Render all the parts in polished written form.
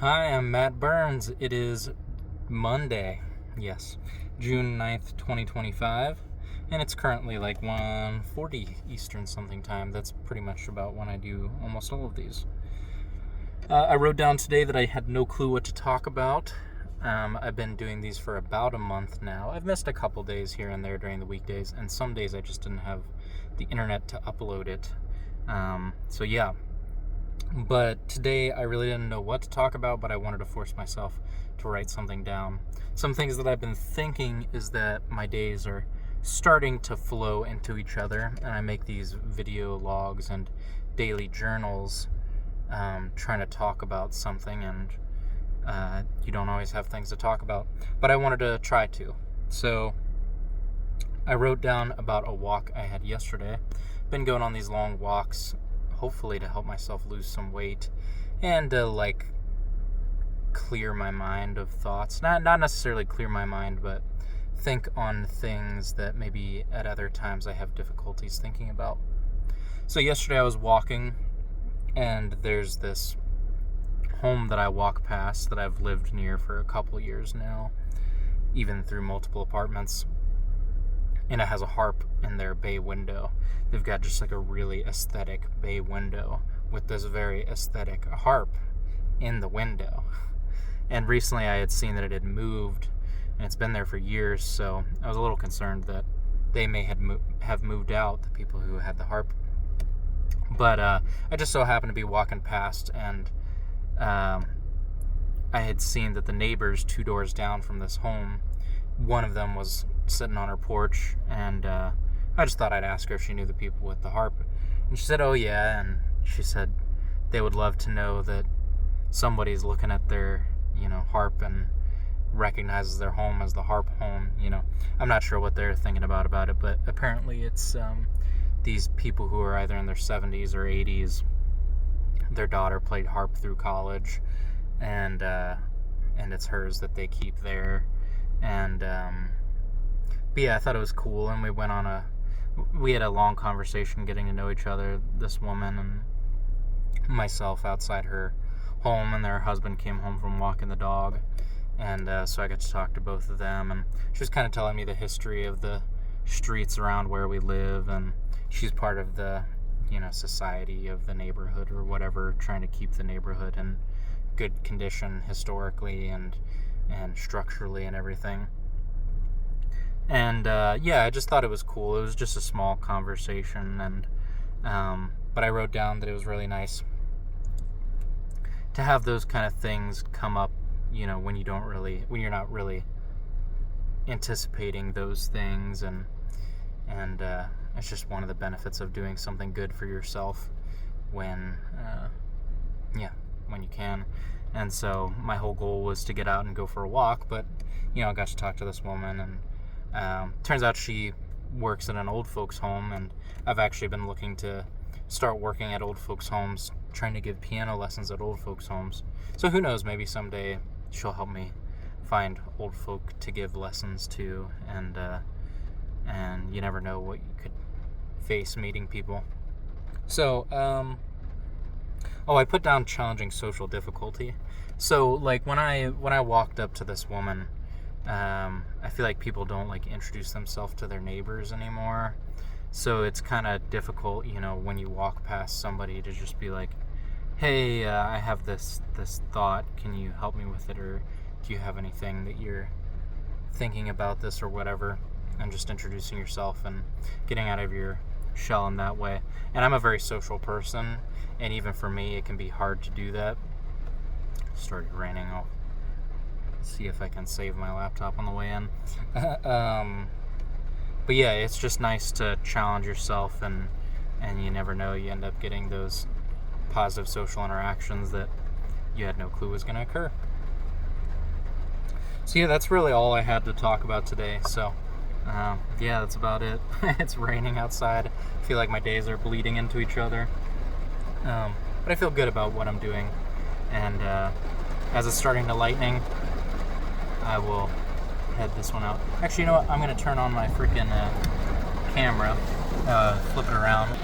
Hi, I'm Matt Burns. It is Monday, yes, June 9th, 2025, and it's currently like 1:40 Eastern something time. That's pretty much about when I do almost all of these. I wrote down today that I had no clue what to talk about. I've been doing these for about a month now. I've missed a couple days here and there during the weekdays, and some days I just didn't have the internet to upload it. So yeah. But today I really didn't know what to talk about, but I wanted to force myself to write something down. Some things that I've been thinking is that my days are starting to flow into each other, and I make these video logs and daily journals trying to talk about something, and you don't always have things to talk about, but I wanted to try to. So I wrote down about a walk I had yesterday. Been going on these long walks, hopefully to help myself lose some weight and to clear my mind of thoughts. Not necessarily clear my mind, but think on things that maybe at other times I have difficulties thinking about. So yesterday I was walking, and there's this home that I walk past that I've lived near for a couple years now, even through multiple apartments. And it has a harp in their bay window. They've got just like a really aesthetic bay window with this very aesthetic harp in the window. And recently I had seen that it had moved, and it's been there for years, so I was a little concerned that they may have moved out, the people who had the harp. But I just so happened to be walking past, and I had seen that the neighbors 2 doors down from this home, one of them was sitting on her porch, and I just thought I'd ask her if she knew the people with the harp. And she said, oh yeah, and she said they would love to know that somebody's looking at their, harp and recognizes their home as the harp home. I'm not sure what they're thinking about it, but apparently it's these people who are either in their 70s or 80s. Their daughter played harp through college, and it's hers that they keep there. And but yeah, I thought it was cool, and we had a long conversation getting to know each other, this woman and myself, outside her home, and their husband came home from walking the dog, and so I got to talk to both of them, and she was kind of telling me the history of the streets around where we live, and she's part of the society of the neighborhood or whatever, trying to keep the neighborhood in good condition historically and structurally and everything. And I just thought it was cool. It was just a small conversation, and but I wrote down that it was really nice to have those kind of things come up, when you're not really anticipating those things, and it's just one of the benefits of doing something good for yourself when you can. And so my whole goal was to get out and go for a walk, but I got to talk to this woman, and turns out she works in an old folks home, and I've actually been looking to start working at old folks homes, trying to give piano lessons at old folks homes. So who knows, maybe someday she'll help me find old folk to give lessons to, and you never know what you could face meeting people. So I put down challenging social difficulty. So when I walked up to this woman, I feel like people don't introduce themselves to their neighbors anymore. So it's kind of difficult, when you walk past somebody, to just be like, hey, I have this thought, can you help me with it, or do you have anything that you're thinking about this or whatever, and just introducing yourself and getting out of your shell in that way. And I'm a very social person, and even for me it can be hard to do that. It started raining. I'll see if I can save my laptop on the way in. But yeah, it's just nice to challenge yourself, and you never know, you end up getting those positive social interactions that you had no clue was going to occur. So yeah, that's really all I had to talk about today. So that's about it. It's raining outside. I feel like my days are bleeding into each other, but I feel good about what I'm doing, and as it's starting to lightning, I will head this one out. Actually, you know what? I'm going to turn on my freaking camera, flip it around.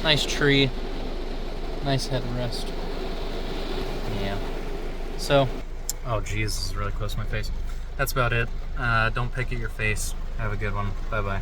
Nice tree. Nice headrest. Yeah. So, oh geez, this is really close to my face. That's about it. Don't pick at your face. Have a good one. Bye-bye.